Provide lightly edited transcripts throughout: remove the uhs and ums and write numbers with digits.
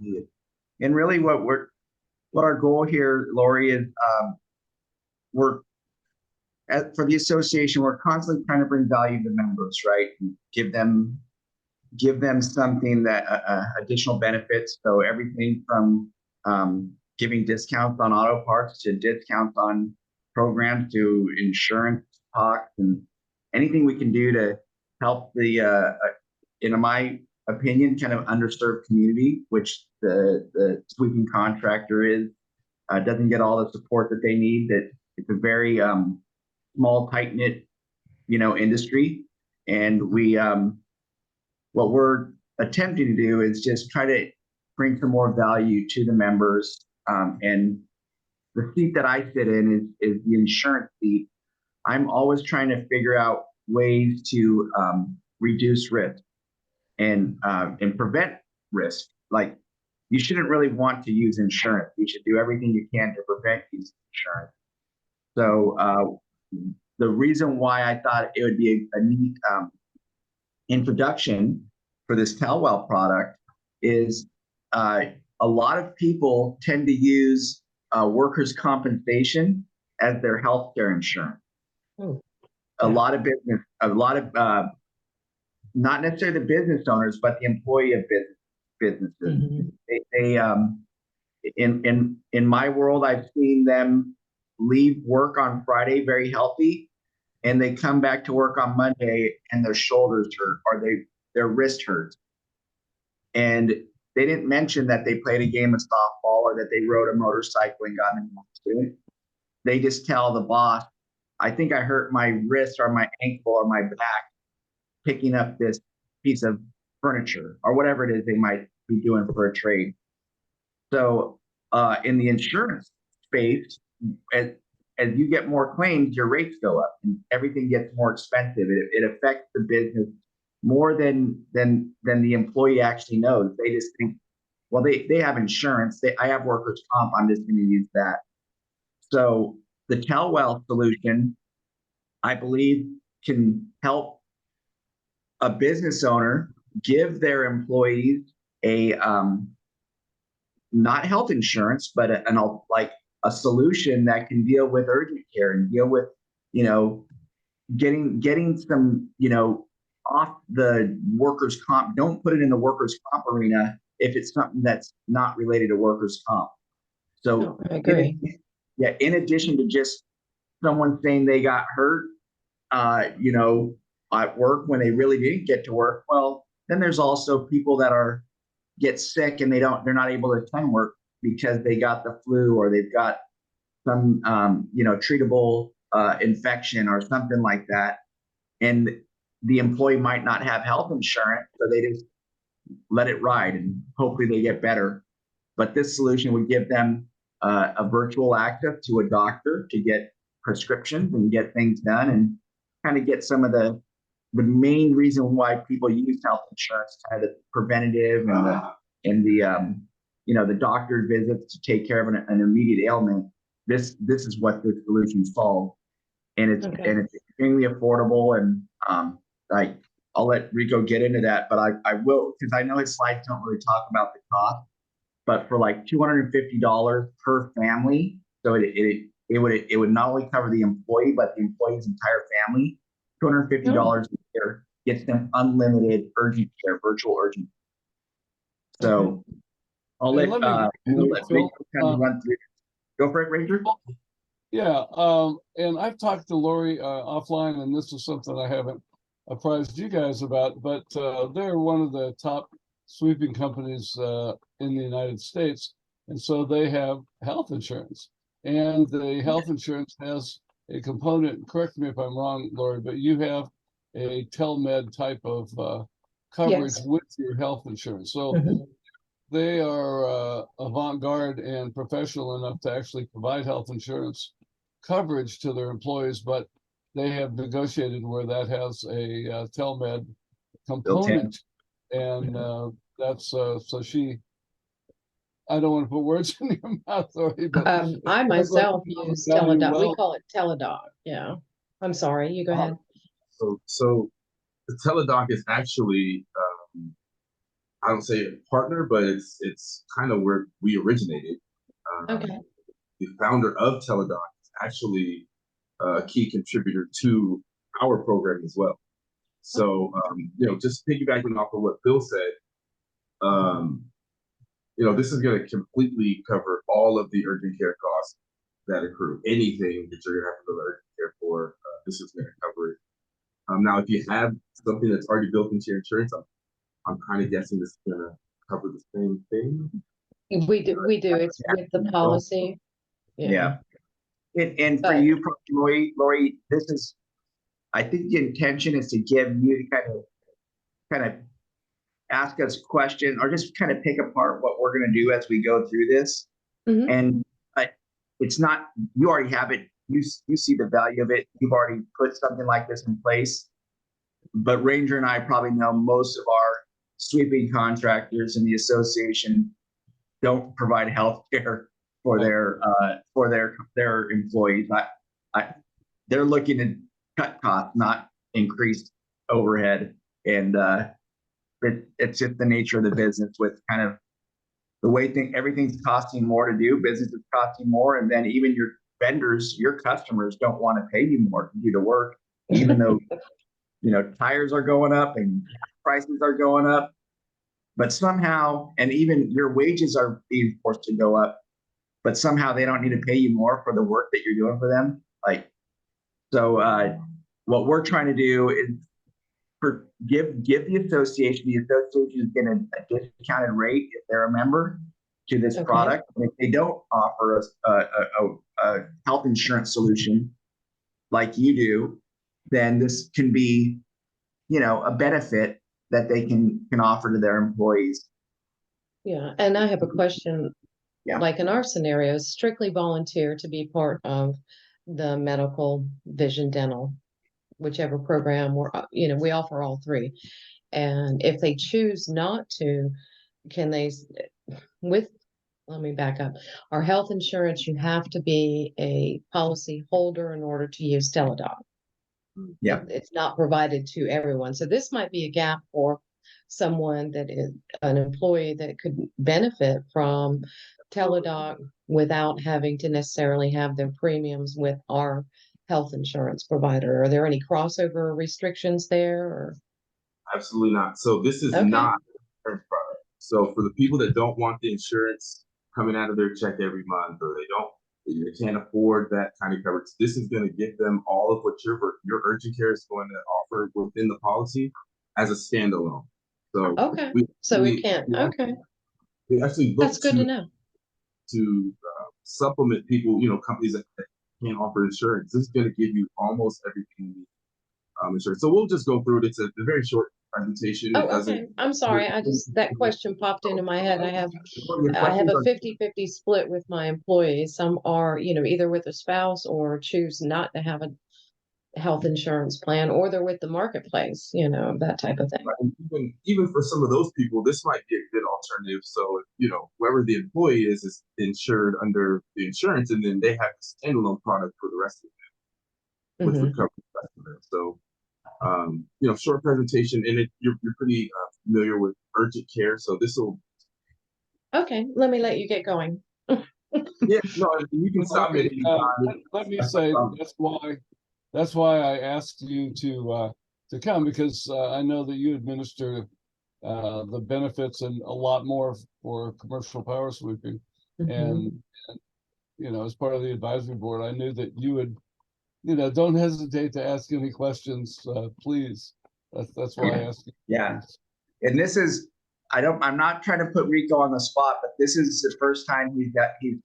needed. And really what our goal here, Lori, is for the association, we're constantly trying to bring value to members, right? And give them something that additional benefits. So everything from giving discounts on auto parts to discounts on programs to insurance talks and anything we can do to help the, in my opinion, kind of underserved community, which the sweeping contractor doesn't get all the support that they need. That it's a very small, tight-knit, industry, and what we're attempting to do is just try to bring some more value to the members. And the seat that I sit in is the insurance seat. I'm always trying to figure out ways to reduce risk and prevent risk. Like, you shouldn't really want to use insurance. You should do everything you can to prevent using insurance. So the reason why I thought it would be a neat introduction for this Telwell product is a lot of people tend to use workers' compensation as their healthcare insurance. Oh, yeah. A lot of not necessarily the business owners, but the employee of businesses. Mm-hmm. They in my world, I've seen them leave work on Friday very healthy, and they come back to work on Monday and their shoulders hurt or their wrist hurts. And they didn't mention that they played a game of softball or that they rode a motorcycle and got in an accident. They just tell the boss, I think I hurt my wrist or my ankle or my back picking up this piece of furniture or whatever it is they might be doing for a trade. So in the insurance space, as you get more claims, your rates go up and everything gets more expensive. It affects the business more than the employee actually knows. They just think, well, they have insurance. I have workers' comp. I'm just going to use that. So the Telwell solution, I believe, can help a business owner give their employees a not health insurance, but a solution that can deal with urgent care and deal with, getting some, off the workers' comp. Don't put it in the workers' comp arena if it's something that's not related to workers' comp. So I agree. In addition to just someone saying they got hurt, at work when they really didn't get to work, well, then there's also people that get sick and they're not able to attend work because they got the flu or they've got some treatable infection or something like that, and the employee might not have health insurance, so they just let it ride and hopefully they get better. But this solution would give them a virtual access to a doctor to get prescriptions and get things done and kind of get some of the main reason why people use health insurance, kind of the preventative and the doctor visits to take care of an immediate ailment. This is what this solution solves, and it's extremely affordable. And I'll let Rico get into that, but I will, because I know his slides don't really talk about the cost. But for like $250 per family, so it would not only cover the employee but the employee's entire family. $250 a year gets them unlimited urgent care, virtual urgent care. So I'll let Rico kind of run through. Go for it, Ranger. Yeah, and I've talked to Lori offline, and this is something I haven't apprised you guys about, but they're one of the top sweeping companies in the United States, and so they have health insurance, and the health insurance has a component, correct me if I'm wrong, Lori, but you have a TelMed type of coverage with your health insurance. So they are avant-garde and professional enough to actually provide health insurance coverage to their employees, but they have negotiated where that has a TelMed component. And that's, so I don't want to put words in your mouth, Lori, but I myself use Teladoc. We call it Teladoc. Yeah. I'm sorry. You go ahead. So the Teladoc is actually I don't say a partner, but it's kind of where we originated. Okay. The founder of Teledoc is actually a key contributor to our program as well. So, just piggybacking off of what Bill said, this is going to completely cover all of the urgent care costs that accrue. Anything that you're going to have to go to urgent care for, this is going to cover it. Now, if you have something that's already built into your insurance, I'm kind of guessing this is going to cover the same thing. We do. It's with the policy. Yeah. And for But- you, Lori, this is, I think the intention is to give you to kind of ask us questions or just kind of pick apart what we're going to do as we go through this. Mhm. And it's not, you already have it. You see the value of it. You've already put something like this in place. But Ranger and I probably know most of our sweeping contractors in the association don't provide health care for their employees. They're looking to cut costs, not increase overhead. And it's just the nature of the business with kind of the way everything's costing more to do. Business is costing more, and then even your vendors, your customers don't want to pay you more to do the work, even though tires are going up and prices are going up. But somehow, and even your wages are being forced to go up, but somehow they don't need to pay you more for the work that you're doing for them. What we're trying to do is give the association. The association is getting a discounted rate if they're a member to this product. And if they don't offer us a health insurance solution like you do, then this can be, a benefit that they can offer to their employees. Yeah, and I have a question. Yeah. Like in our scenario, strictly volunteer to be part of the medical, vision, dental, whichever program we offer all three. And if they choose not to, can they, let me back up. Our health insurance, you have to be a policy holder in order to use Teledoc. Yeah. It's not provided to everyone. So this might be a gap for someone that is an employee that could benefit from Teledoc without having to necessarily have their premiums with our health insurance provider. Are there any crossover restrictions there? Or? Absolutely not. So this is not a product. So for the people that don't want the insurance coming out of their check every month, or they can't afford that kind of coverage, this is going to give them all of what your urgent care is going to offer within the policy as a standalone. So we actually look That's good to know. To supplement people, companies that can't offer insurance. This is going to give you almost everything you need insurance. So we'll just go through it. It's a very short presentation. Oh, okay. I'm sorry. That question popped into my head. I have a 50-50 split with my employees. Some are, either with a spouse or choose not to have a health insurance plan, or they're with the marketplace, that type of thing. Even for some of those people, this might be a good alternative. So, whoever the employee is insured under the insurance, and then they have a standalone product for the rest of them, which would cover the rest of them. So, short presentation, and you're pretty familiar with urgent care, so this will. Okay, let me let you get going. Yeah, no, you can stop at any time. Let me say that's why I asked you to come, because I know that you administer the benefits and a lot more for commercial power sweeping, and as part of the advisory board, I knew that you would. Don't hesitate to ask any questions, please. That's why I asked you. Yeah. And this is, I'm not trying to put Rico on the spot, but this is the first time he's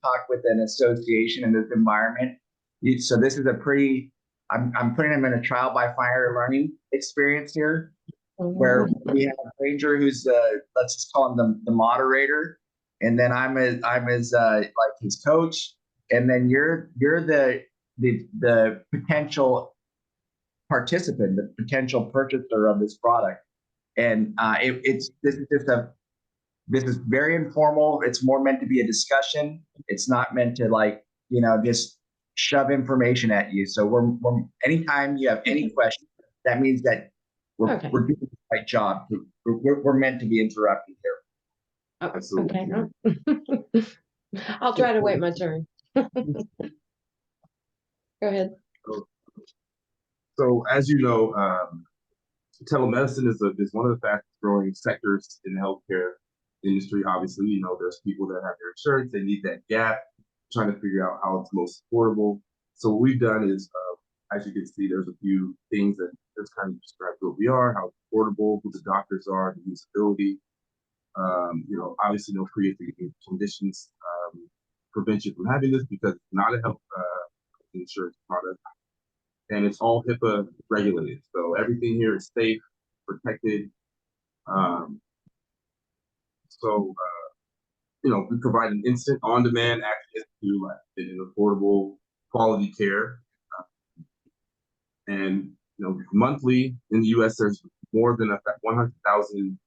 talked with an association in this environment. So this is I'm putting him in a trial by fire learning experience here, where we have Ranger, who's let's just call him the moderator. And then I'm his like his coach. And then you're the potential participant, the potential purchaser of this product. And this is very informal. It's more meant to be a discussion. It's not meant to just shove information at you. So we're anytime you have any questions, that means that we're doing this my job. We're meant to be interrupting here. Oh, Absolutely. okay. I'll try to wait my turn. Go ahead. So as you know, telemedicine is one of the fastest growing sectors in the healthcare industry. Obviously, you know, there's people that have their insurance, they need that gap, trying to figure out how it's most affordable. So what we've done is, as you can see, there's a few things that just kind of describe what we are, how it's affordable, who the doctors are, the usability. You know, obviously no pre-existing conditions prevent you from having this because it's not a health insurance product. And it's all HIPAA regulated. So everything here is safe, protected. Um, you know, we provide an instant on-demand access to an affordable quality care. And, you know, monthly in the US, there's more than 100,000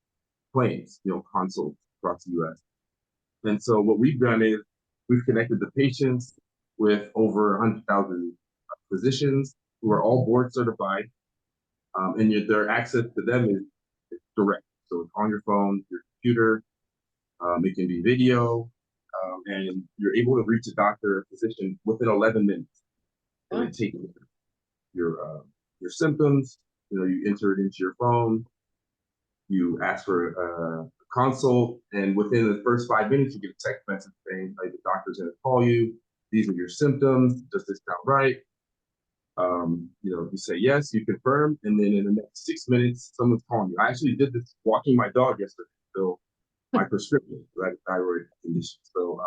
claims, you know, consults across the US. And so what we've done is we've connected the patients with over 100,000 physicians who are all board certified, and their access to them is direct. So it's on your phone, your computer, it can be video, and you're able to reach a doctor or physician within 11 minutes. So they take your symptoms, you know, you enter it into your phone, you ask for a consult, and within the first 5 minutes, you get a text message saying, like, the doctor's gonna call you, these are your symptoms, does this sound right? You know, you say yes, you confirm, and then in the next 6 minutes, someone's calling you. I actually did this walking my dog yesterday, so my prescription for that thyroid condition. So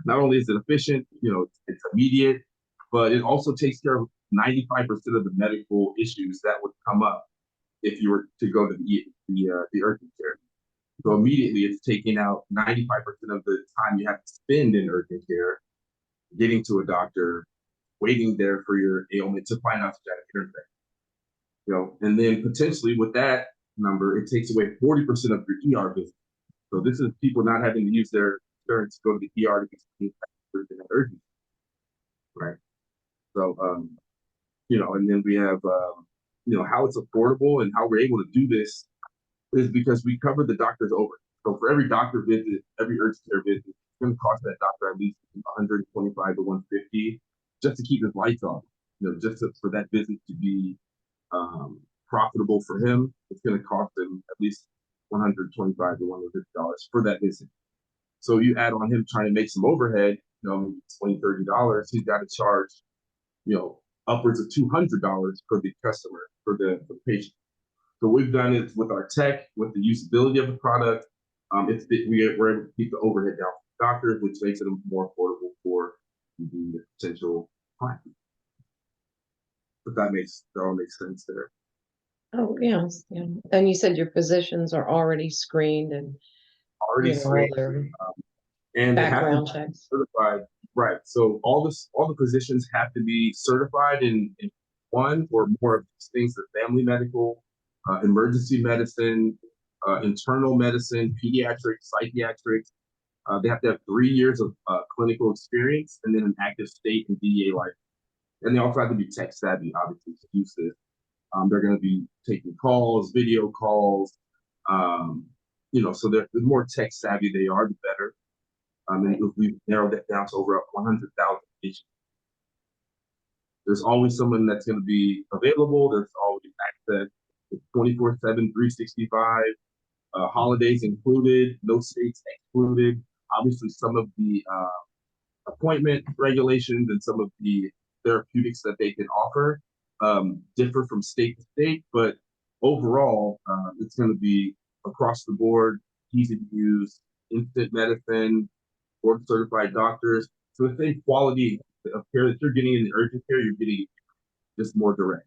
not only is it efficient, you know, it's immediate, but it also takes care of 95% of the medical issues that would come up if you were to go to the urgent care. So immediately, it's taking out 95% of the time you have to spend in urgent care, getting to a doctor, waiting there for your ailment to find out that ear infection. You know, and then potentially with that number, it takes away 40% of your ER visits. So this is people not having to use their insurance to go to the ER to get urgent, right? So you know, and then we have you know, how it's affordable and how we're able to do this is because we cover the doctor's over. So for every doctor visit, every urgent care visit, it's going to cost that doctor at least 125 to 150 just to keep his lights on. You know, for that visit to be profitable for him, it's going to cost him at least 125 to $150 for that visit. So you add on him trying to make some overhead, you know, maybe $20, $30, he's got to charge, you know, upwards of $200 for the customer, for the patient. So what we've done is with our tech, with the usability of the product, we're able to keep the overhead down for doctors, which makes it more affordable for the potential client. But that all makes sense there. Oh, yes, yeah. And you said your physicians are already screened and Already all their and background checks. Certified, right? So all the physicians have to be certified in one or more of these things: the family medical, emergency medicine, internal medicine, pediatrics, psychiatrics. They have to have 3 years of clinical experience and then an active state and DEA license. And they also have to be tech savvy, obviously, to use this. They're going to be taking calls, video calls. You know, so the more tech savvy they are, the better. And we've narrowed that down to over 100,000 patients. There's always someone that's going to be available. There's always access. It's 24/7, 365. Holidays included, no states excluded. Obviously, some of the appointment regulations and some of the therapeutics that they can offer differ from state to state, but overall, it's going to be across the board, easy to use, instant medicine, board certified doctors. So the same quality of care that you're getting in the urgent care, you're getting just more direct.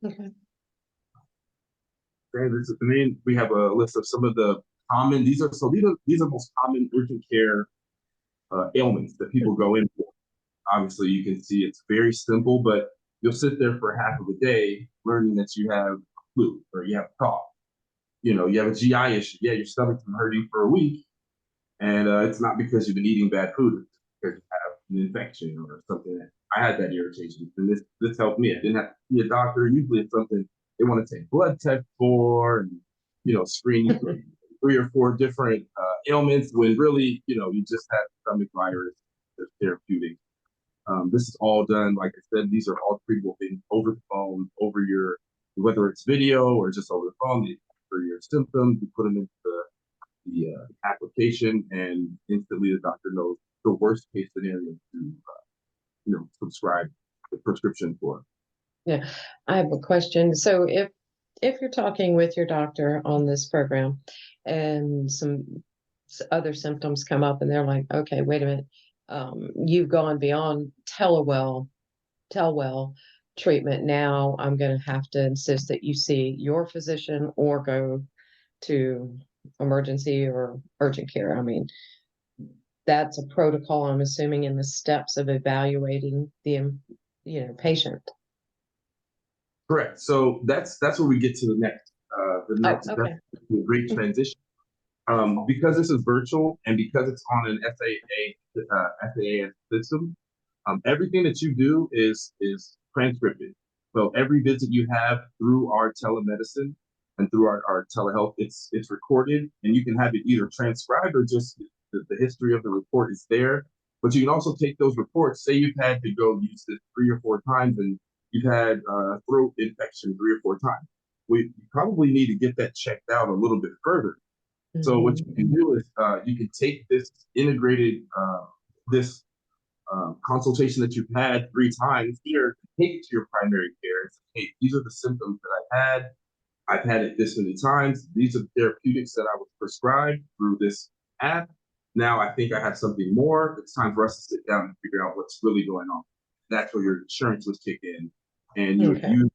Okay. And we have a list of some of the common. These are most common urgent care ailments that people go in for. Obviously, you can see it's very simple, but you'll sit there for half of a day learning that you have flu or you have a cough. You know, you have a GI issue. Yeah, your stomach's been hurting for a week, and it's not because you've been eating bad food. It's because you have an infection or something. I had that irritation, and this helped me. I didn't have to see a doctor. Usually, it's something they want to take blood tests for, and screen you for 3 or 4 different ailments, when really you just have stomach virus. There's therapeutic. This is all done, like I said, these are all treatable things over the phone, whether it's video or just over the phone. For your symptoms, you put them into the application, and instantly the doctor knows the worst case scenario to prescribe the prescription for. Yeah, I have a question. So if you're talking with your doctor on this program and some other symptoms come up and they're like, okay, wait a minute, you've gone beyond Telwell treatment. Now I'm going to have to insist that you see your physician or go to emergency or urgent care. I mean, that's a protocol, I'm assuming, in the steps of evaluating the patient. Correct. So that's where we get to the next. Okay. That's a great transition. Because this is virtual and because it's on an SAA system, everything that you do is transcribed. So every visit you have through our telemedicine and through our telehealth, it's recorded, and you can have it either transcribed or just the history of the report is there. But you can also take those reports. Say you've had to go use this 3 or 4 times, and you've had throat infection 3 or 4 times. You probably need to get that checked out a little bit further. So what you can do is you can take this integrated consultation that you've had 3 times here, take it to your primary care and say, hey, these are the symptoms that I've had. I've had it this many times. These are the therapeutics that I was prescribed through this app. Now I think I have something more. It's time for us to sit down and figure out what's really going on. That's where your insurance would kick in, and you would use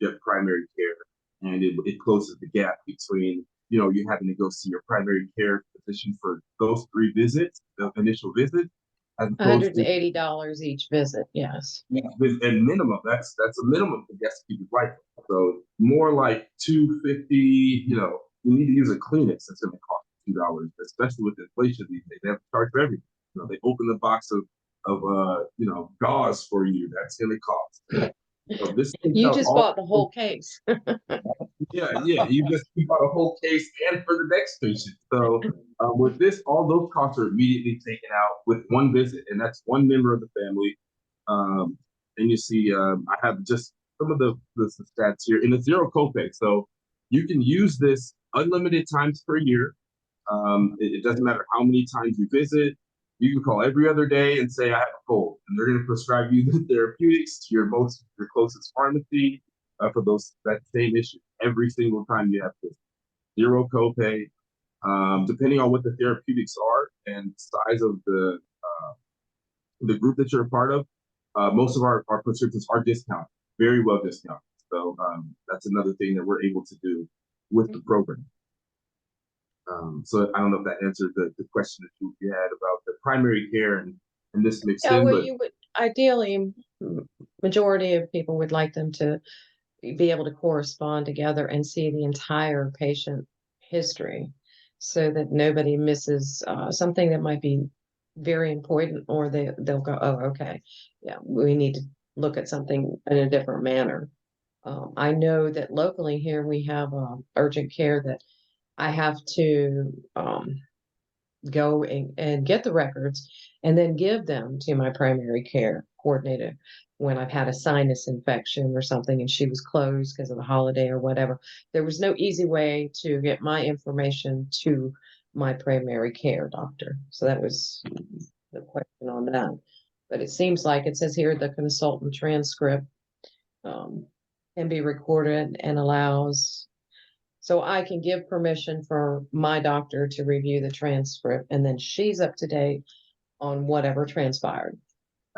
your primary care, and it closes the gap between you having to go see your primary care physician for those 3 visits, the initial visit, as opposed to $180 each visit. Yes. And minimum, that's a minimum to get to keep it right. So more like $250. You need to use a Kleenex. That's going to cost $2, especially with inflation these days. They have to charge for everything. They open the box of gauze for you. That's going to cost. So this You just bought the whole case. Yeah. You bought a whole case and for the next patient. So with this, all those costs are immediately taken out with 1 visit, and that's 1 member of the family. And you see, I have just some of the stats here, in a 0 copay. So you can use this unlimited times per year. It doesn't matter how many times you visit. You can call every other day and say, I have a cold, and they're going to prescribe you the therapeutics to your closest pharmacy for that same issue every single time you have this. 0 copay. Depending on what the therapeutics are and size of the group that you're a part of, most of our prescriptions are discounted, very well discounted. So that's another thing that we're able to do with the program. So I don't know if that answered the question that you had about the primary care and this mixed in. Well, but you would ideally, majority of people would like them to be able to correspond together and see the entire patient history, so that nobody misses something that might be very important, or they'll go, oh, okay, yeah, we need to look at something in a different manner. I know that locally here we have urgent care that I have to go and get the records and then give them to my primary care coordinator when I've had a sinus infection or something and she was closed because of the holiday or whatever. There was no easy way to get my information to my primary care doctor. So that was the question on that. But it seems like it says here the consultant transcript can be recorded and allows, so I can give permission for my doctor to review the transcript, and then she's up to date on whatever transpired.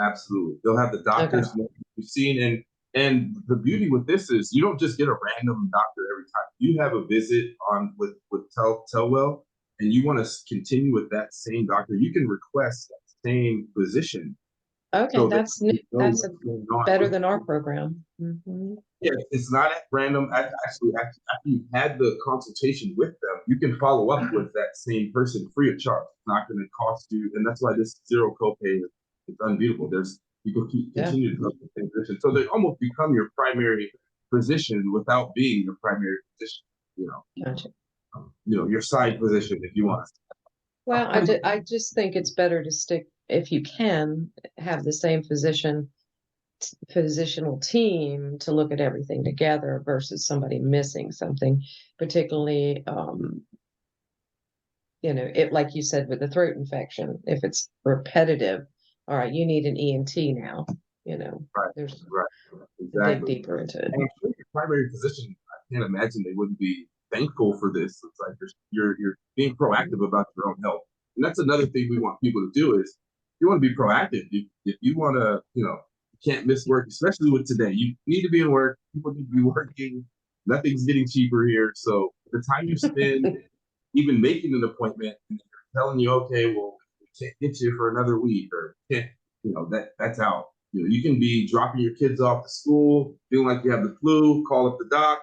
Absolutely. They'll have the doctors you've seen. And the beauty with this is you don't just get a random doctor every time. You have a visit with Telwell, and you want to continue with that same doctor, you can request that same physician. Okay, so that's new. That's better than our program. Yeah, it's not at random. Actually, after you've had the consultation with them, you can follow up with that same person free of charge. It's not going to cost you, and that's why this 0 copay is unbeatable. You can continue to help the same person, so they almost become your primary physician without being the primary physician, Gotcha. Your side physician, if you want. Well, I just think it's better to stick, if you can, have the same physicianal team to look at everything together versus somebody missing something, particularly, it, like you said, with the throat infection, if it's repetitive, all right, you need an ENT now, Right, there's right, dig exactly. deeper into it. And I'm sure your primary physician, I can't imagine they wouldn't be thankful for this. It's like you're being proactive about your own health, and that's another thing we want people to do is you want to be proactive. If you want to, you can't miss work, especially with today. You need to be in work. People need to be working. Nothing's getting cheaper here, so the time you spend even making an appointment and they're telling you, okay, well, we can't get you for another week, or can't, that's out. You can be dropping your kids off to school, feeling like you have the flu, call up the doc.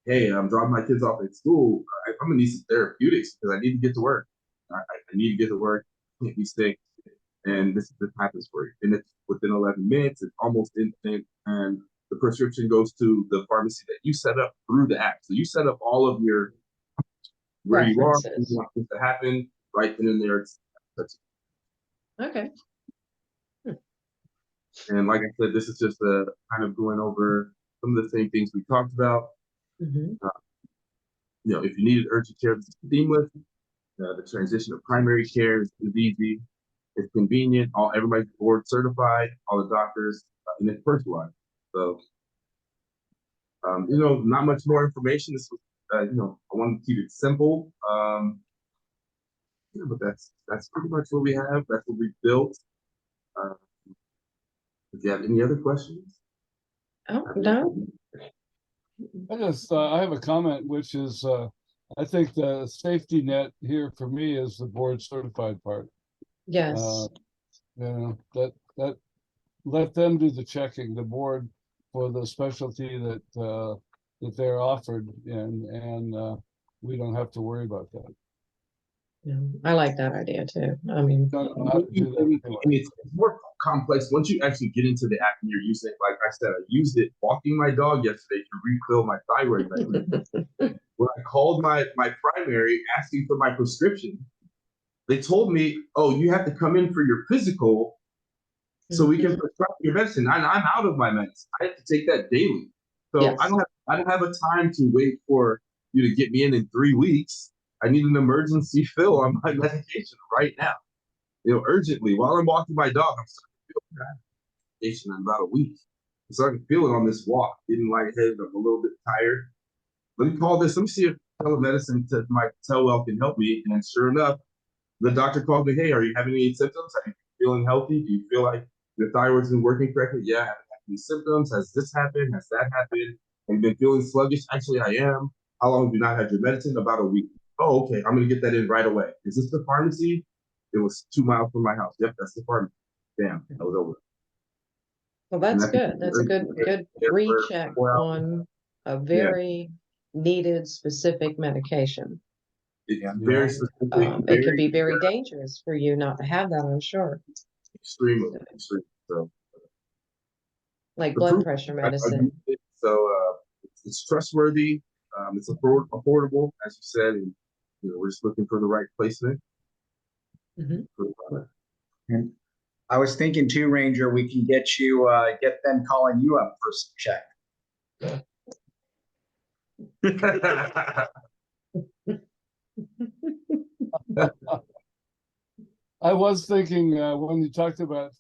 Hey, I'm dropping my kids off at school. I'm gonna need some therapeutics because I need to get to work. I need to get to work. I can't be sick. And this happens for you. And it's within 11 minutes, it's almost instant. And the prescription goes to the pharmacy that you set up through the app. So you set up all of your where you are, you want this to happen, right then and there. Okay. And like I said, this is just a kind of going over some of the same things we talked about. Mm-hmm. If you needed urgent care, it's seamless. The transition of primary care is easy. It's convenient. Everybody's board certified. All the doctors, and it's personalized. So, not much more information. This was, I wanted to keep it simple. But that's pretty much what we have. That's what we built. If you have any other questions? Oh, no. I have a comment, which is, I think the safety net here for me is the board certified part. Yes. That let them do the checking, the board, for the specialty that they're offered, and we don't have to worry about that. Yeah, I like that idea too. I mean, It's more complex once you actually get into the app and you're using it. Like I said, I used it walking my dog yesterday to refill my thyroid medicine. When I called my primary asking for my prescription, they told me, "Oh, you have to come in for your physical, so we can prescribe your medicine." And I'm out of my medicine. I have to take that daily, so yes. I don't have a time to wait for you to get me in 3 weeks. I need an emergency fill on my medication right now, urgently. While I'm walking my dog, I'm starting to feel bad. Medication in about a week. I'm starting to feel it on this walk, getting lightheaded. I'm a little bit tired. Let me call this. Let me see if telemedicine to my Telwell can help me. And sure enough, the doctor called me. Hey, are you having any symptoms? Are you feeling healthy? Do you feel like your thyroid's been working correctly? Yeah, I haven't had any symptoms. Has this happened? Has that happened? Have you been feeling sluggish? Actually, I am. How long have you not had your medicine? About a week. Oh, okay. I'm going to get that in right away. Is this the pharmacy? It was 2 miles from my house. Yep, that's the pharmacy. Damn, that was over. Well, that's good. That's a good recheck on a very needed specific medication. Very specific. It could be very dangerous for you not to have that, I'm sure. Extremely. So, like blood pressure medicine. So it's trustworthy. It's affordable, as you said, and we're just looking for the right placement. And I was thinking too, Ranger, we can get them calling you up for some check. I was thinking when you talked about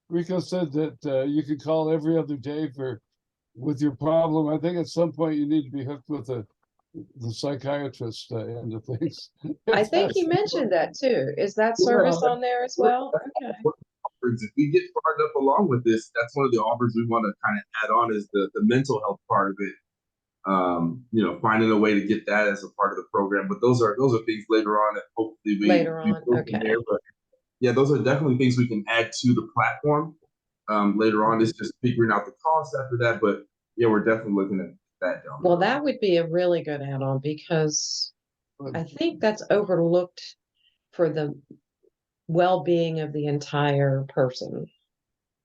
Rico said that you could call every other day with your problem. I think at some point you need to be hooked with the psychiatrist end of things. I think he mentioned that too. Is that service on there as well? Okay. If we get far enough along with this, that's one of the offers we want to kind of add on is the mental health part of it. Finding a way to get that as a part of the program. But those are things later on that hopefully we Okay. there. But yeah, those are definitely things we can add to the platform. Later on, it's just figuring out the cost after that. But yeah, we're definitely looking at that down. Well, that would be a really good add-on because I think that's overlooked for the well-being of the entire person.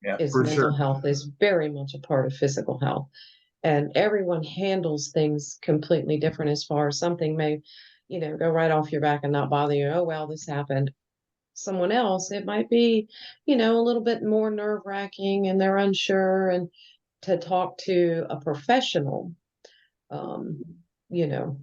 Yeah, mental health is very much a part of physical health. And everyone handles things completely different as far as something may, go right off your back and not bother you. Oh, well, this happened. Someone else, it might be, a little bit more nerve-wracking and they're unsure, and to talk to a professional, um, you know,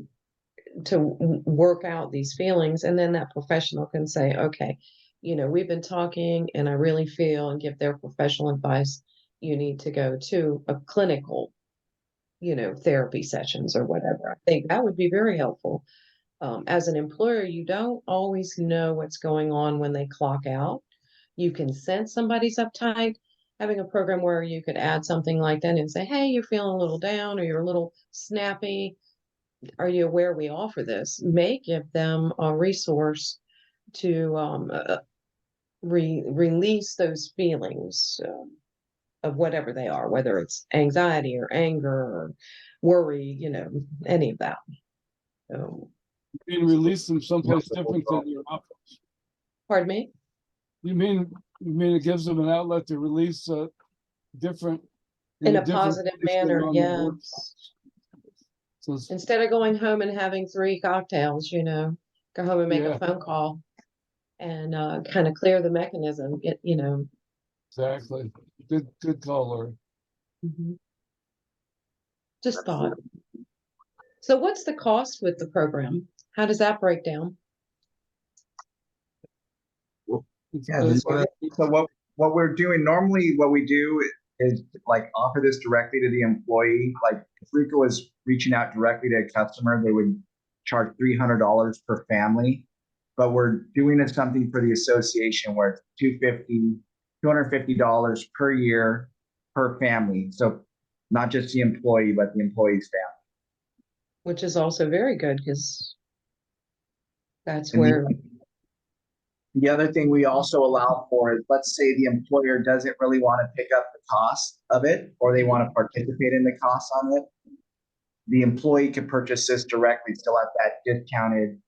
to work out these feelings. And then that professional can say, okay, we've been talking and I really feel, and give their professional advice. You need to go to a clinical, therapy sessions or whatever. I think that would be very helpful. As an employer, you don't always know what's going on when they clock out. You can sense somebody's uptight. Having a program where you could add something like that and say, hey, you're feeling a little down or you're a little snappy. Are you aware we offer this? May give them a resource to release those feelings of whatever they are, whether it's anxiety or anger or worry, any of that. And release them someplace different than your office. Pardon me? You mean it gives them an outlet to release different In a different positive place than manner, on the yes. workplace? So Instead of going home and having 3 cocktails, go home and make Yeah. a phone call and kind of clear the mechanism. exactly. Good call, Lori. Just thought. So what's the cost with the program? How does that break down? Yeah, so what we're doing normally, what we do is like offer this directly to the employee. Like if Rico was reaching out directly to a customer, they would charge $300 per family. But we're doing something for the association where it's $250 per year per family. So not just the employee, but the employee's family. Which is also very good because that's And where. The other thing we also allow for is, let's say the employer doesn't really want to pick up the cost of it, or they want to participate in the cost on it. The employee can purchase this directly, still at that discounted,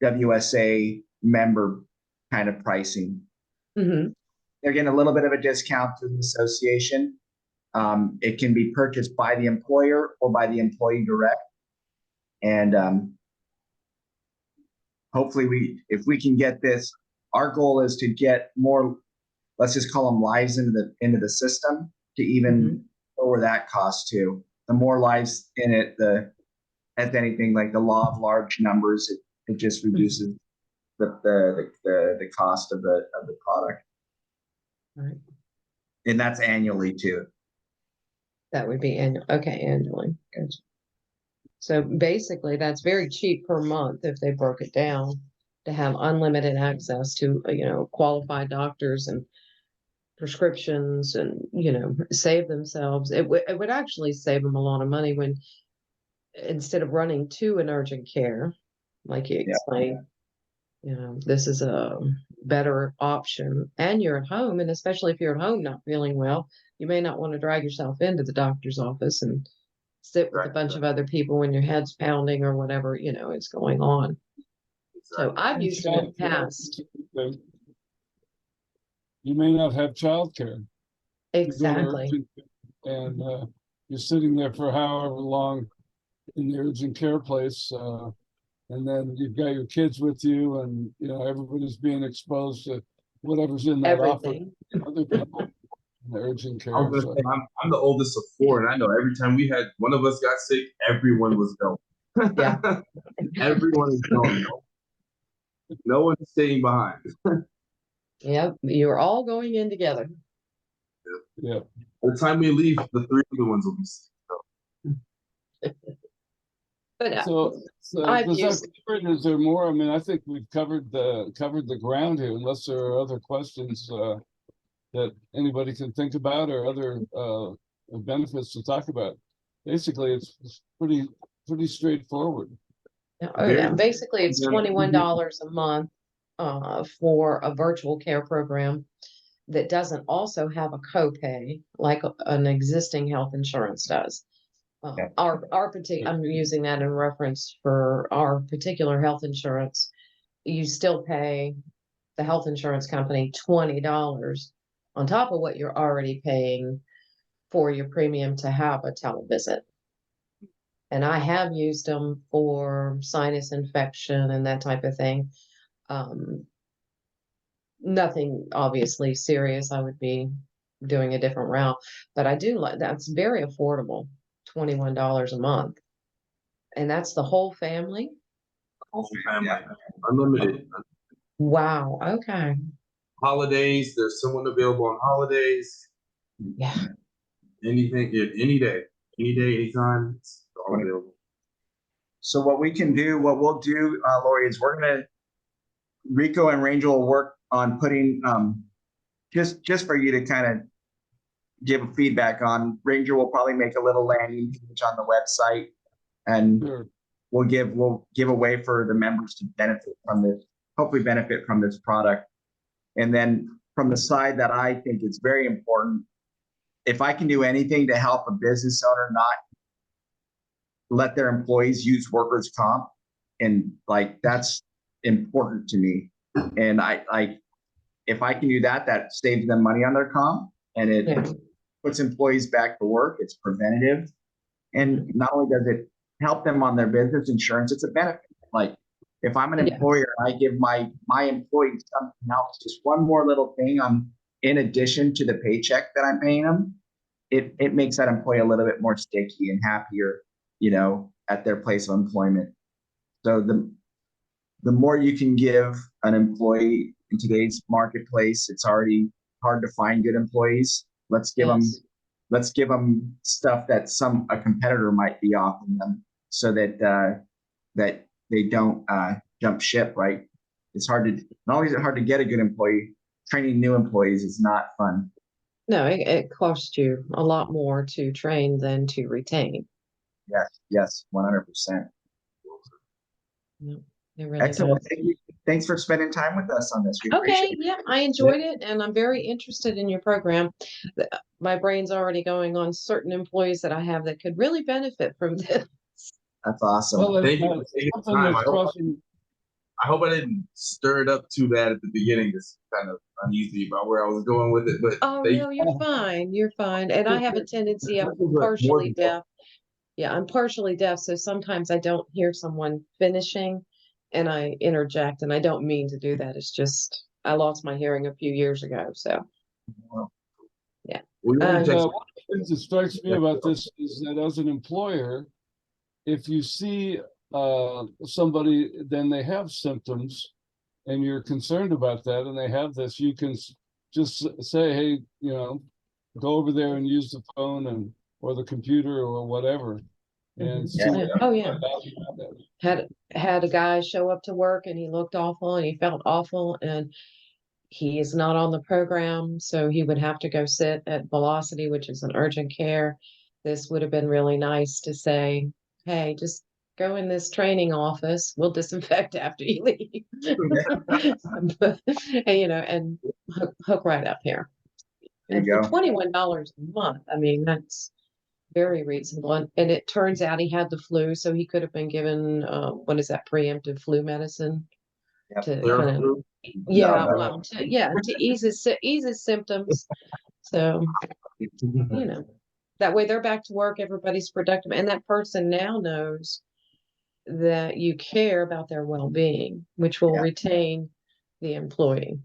WSA member kind of pricing. Mhm. They're getting a little bit of a discount through the association. It can be purchased by the employer or by the employee direct. And hopefully if we can get this, our goal is to get more, let's just call them lives into the system to even lower that cost too. The more lives in it, as anything, like the law of large numbers, it just reduces the cost of the product. Right. And that's annually too. That would be annual. Okay, annually. Gotcha. So basically, that's very cheap per month if they broke it down, to have unlimited access to, qualified doctors and prescriptions, and, save themselves. It would actually save them a lot of money when, instead of running to an urgent care, like you explained, this is a better option. And you're at home, and especially if you're at home not feeling well, you may not want to drag yourself into the doctor's office and sit with a bunch of other people when your head's pounding or whatever, is going on. So I've used it in the past. You may not have childcare. Exactly. And you're sitting there for however long in the urgent care place, and then you've got your kids with you, and everybody's being exposed to whatever's in that office. Other people in the urgent care. I was gonna say, I'm the oldest of 4, and I know every time we had one of us got sick, everyone was going. Yeah. Everyone is going. No one's staying behind. Yep, you're all going in together. Yeah. By the time we leave, the 3 other ones will be sick. But So I've does used that cover it? Is there more? I mean, I think we've covered the ground here, unless there are other questions that anybody can think about, or other benefits to talk about. Basically, it's pretty straightforward. Oh yeah, basically it's $21 a month for a virtual care program that doesn't also have a copay like an existing health insurance does. I'm using that in reference for our particular health insurance. You still pay the health insurance company $20 on top of what you're already paying for your premium to have a televisit. And I have used them for sinus infection and that type of thing. Nothing obviously serious. I would be doing a different route, but I do like that's very affordable, $21 a month. And that's the whole family. Whole family, unlimited. Wow. Okay. Holidays, there's someone available on holidays. Yeah. Anything, any day, anytime, it's all available. So what we'll do, Lori, is Rico and Ranger will work on putting, just for you to kind of give feedback on. Ranger will probably make a little landing page on the website, and Sure. we'll give away for the members to hopefully benefit from this product. And then from the side that I think is very important, if I can do anything to help a business owner not let their employees use workers' comp, and like that's important to me. And if I can do that, that saves them money on their comp, and it puts employees back to work. It's preventative, and not only does it help them on their business insurance, it's a benefit. Like if I'm an employer, I give my employees something else, just one more little thing in addition to the paycheck that I'm paying them. It makes that employee a little bit more sticky and happier, at their place of employment. So the more you can give an employee in today's marketplace, it's already hard to find good employees. Let's give them stuff that a competitor might be offering them, so that that they don't jump ship. Right? Not only is it hard to get a good employee, training new employees is not fun. No, it costs you a lot more to train than to retain. Yes, 100%. Yep, it really Excellent. does. Thank you. Thanks for spending time with us on this. We appreciate it. Yeah, I enjoyed it, and I'm very interested in your program. My brain's already going on certain employees that I have that could really benefit from this. That's awesome. Well, Thank you for taking the something time. that's crossing. I hope I didn't stir it up too bad at the beginning. Just kind of uneasy about where I was going with it, but Oh, no, you're fine. You're fine. And I have a tendency, I'm partially deaf. Yeah, I'm partially deaf, so sometimes I don't hear someone finishing and I interject, and I don't mean to do that. It's just I lost my hearing a few years ago. So yeah. One of the things that strikes me about this is that as an employer, if you see somebody, then they have symptoms and you're concerned about that and they have this, you can just say, hey, go over there and use the phone or the computer or whatever. And see had a guy show up to work and he looked awful and he felt awful, and he is not on the program, so he would have to go sit at Velocity, which is an urgent care. This would have been really nice to say, hey, just go in this training office. We'll disinfect after you leave. and hook right up here. And for $21 a month, I mean, that's very reasonable. And it turns out he had the flu, so he could have been given what is that, preemptive flu medicine to kind of to ease his symptoms. So that way they're back to work, everybody's productive, and that person now knows that you care about their well-being, which will retain the employee.